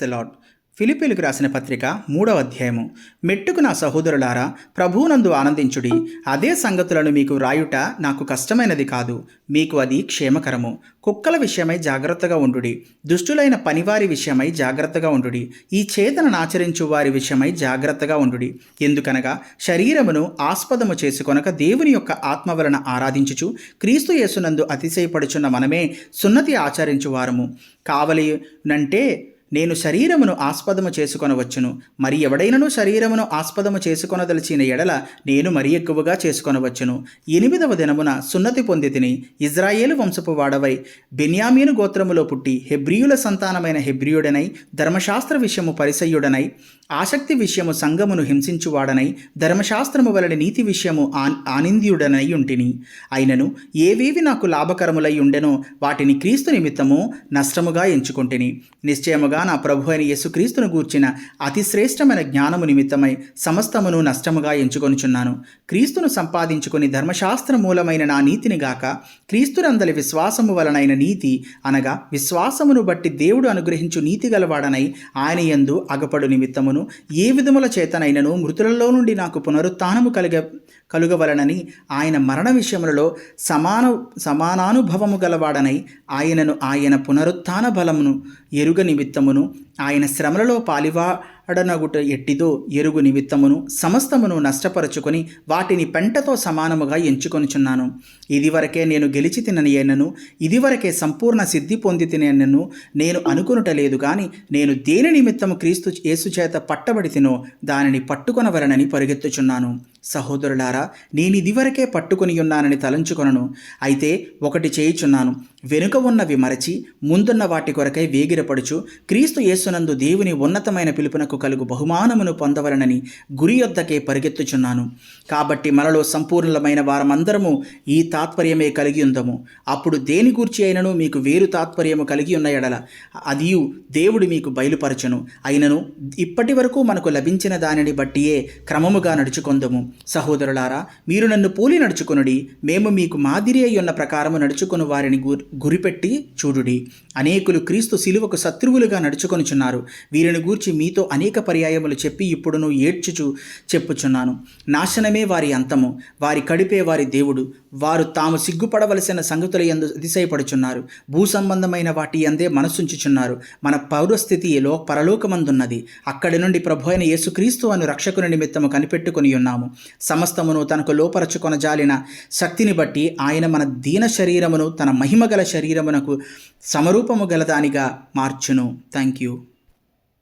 The lord. ఫిలిప్పీయులకు రాసిన పత్రిక 3వ అధ్యాయము. మెట్టుకు నా సహోదరులారా, ప్రభువునందు ఆనందించుడి. అదే సంగతులను మీకు వ్రాయుట నాకు కష్టమైనది కాదు, మీకు అది క్షేమకరము. కుక్కల విషయమై జాగ్రత్తగా ఉండుడి, దుష్టులైన పనివారి విషయమై జాగ్రత్తగా ఉండుడి, ఈ చేతనను ఆచరించు వారి విషయమై జాగ్రత్తగా ఉండుడి. ఎందుకనగా శరీరమును ఆస్పదము చేసుకొనక దేవుని యొక్క ఆత్మ వలన ఆరాధించుచు క్రీస్తు యేసునందు అతిశయపడుచున్న మనమే సున్నతి ఆచరించు వారము కావలినంటే నేను శరీరమును ఆస్పదము చేసుకొనవచ్చును. మరి ఎవడైనను శరీరమును ఆస్పదము చేసుకొనదలిచిన ఎడల నేను మరి ఎక్కువగా చేసుకొనవచ్చును. 8వ దినమున సున్నతి పొందితిని. ఇజ్రాయేలు వంశపు వాడవై బెన్యామీను గోత్రములో పుట్టి హెబ్రీయుల సంతానమైన హెబ్రీయుడనై ధర్మశాస్త్ర విషయము పరిసయ్యుడనై ఆసక్తి విషయము సంఘమును హింసించువాడనై ధర్మశాస్త్రము వలన నీతి విషయము ఆనింద్యుడనై ఉంటిని. అయినను ఏవేవి నాకు లాభకరములై ఉండెనో వాటిని క్రీస్తు నిమిత్తము నష్టముగా ఎంచుకొంటిని. నిశ్చయముగా నా ప్రభు అయిన యేసుక్రీస్తును గూర్చిన అతి శ్రేష్టమైన జ్ఞానము నిమిత్తమై సమస్తమును నష్టముగా ఎంచుకొనుచున్నాను. క్రీస్తును సంపాదించుకొని ధర్మశాస్త్ర మూలమైన నా నీతిని గాక క్రీస్తునందలి విశ్వాసము వలనైన నీతి అనగా విశ్వాసమును బట్టి దేవుడు అనుగ్రహించు నీతి గలవాడనై ఆయన యందు అగపడు నిమిత్తమును ఏ విధముల చేతనైనను మృతులలో నుండి నాకు పునరుత్థానము కలుగవలనని ఆయన మరణ విషయములలో సమానానుభవము గలవాడనై ఆయన పునరుత్థాన బలమును ఎరుగ నిమిత్తమును ఆయన శ్రమలలో పాలివాడనగుట ఎట్టిదో ఎరుగు నిమిత్తమును సమస్తమును నష్టపరుచుకొని వాటిని పెంటతో సమానముగా ఎంచుకొనుచున్నాను. ఇదివరకే నేను గెలిచి తిననియనను, ఇదివరకే సంపూర్ణ సిద్ధి పొంది తినను నేను అనుకునుట లేదు గాని నేను దేని నిమిత్తము క్రీస్తు యేసు చేత పట్టబడి తినో దానిని పట్టుకొనవలనని పరిగెత్తుచున్నాను. సహోదరులారా, నేనిదివరకే పట్టుకొని ఉన్నానని తలంచుకొనను. అయితే ఒకటి చేయుచున్నాను, వెనుక ఉన్నవి మరచి ముందున్న వాటి కొరకై వేగిరపడుచు క్రీస్తు యేసునందు దేవుని ఉన్నతమైన పిలుపునకు కలుగు బహుమానమును పొందవలనని గురి యొద్దకే పరిగెత్తుచున్నాను. కాబట్టి మనలో సంపూర్ణమైన వారమందరము ఈ తాత్పర్యమే కలిగి ఉందము. అప్పుడు దేని గూర్చి అయినను మీకు వేరు తాత్పర్యము కలిగి ఉన్న ఎడల అదియు దేవుడు మీకు బయలుపరచును. అయినను ఇప్పటి వరకు మనకు లభించిన దానిని బట్టియే క్రమముగా నడుచుకొందము. సహోదరులారా, మీరు నన్ను పోలి నడుచుకొనుడి. మేము మీకు మాదిరి అయి ఉన్న ప్రకారము నడుచుకుని వారిని గురిపెట్టి చూడుడి. అనేకులు క్రీస్తు శిలువకు శత్రువులుగా నడుచుకొనుచున్నారు. వీరిని గూర్చి మీతో అనేక పర్యాయములు చెప్పి ఇప్పుడును ఏడ్చుచు చెప్పుచున్నాను. నాశనమే వారి అంతము, వారి కడిపే వారి దేవుడు. వారు తాము సిగ్గుపడవలసిన సంగతుల యందు అతిశయపడుచున్నారు. భూ సంబంధమైన వాటి యందే మనసుంచుచున్నారు. మన పౌరస్థితి పరలోకమందున్నది. అక్కడి నుండి ప్రభు అయిన యేసుక్రీస్తు అను రక్షకుని నిమిత్తము కనిపెట్టుకుని ఉన్నాము. సమస్తమును తనకు లోపరచుకొనజాలిన శక్తిని బట్టి ఆయన మన దీన శరీరమును తన మహిమగల శరీరమునకు సమరూపము గలదానిగా మార్చును. Thank you.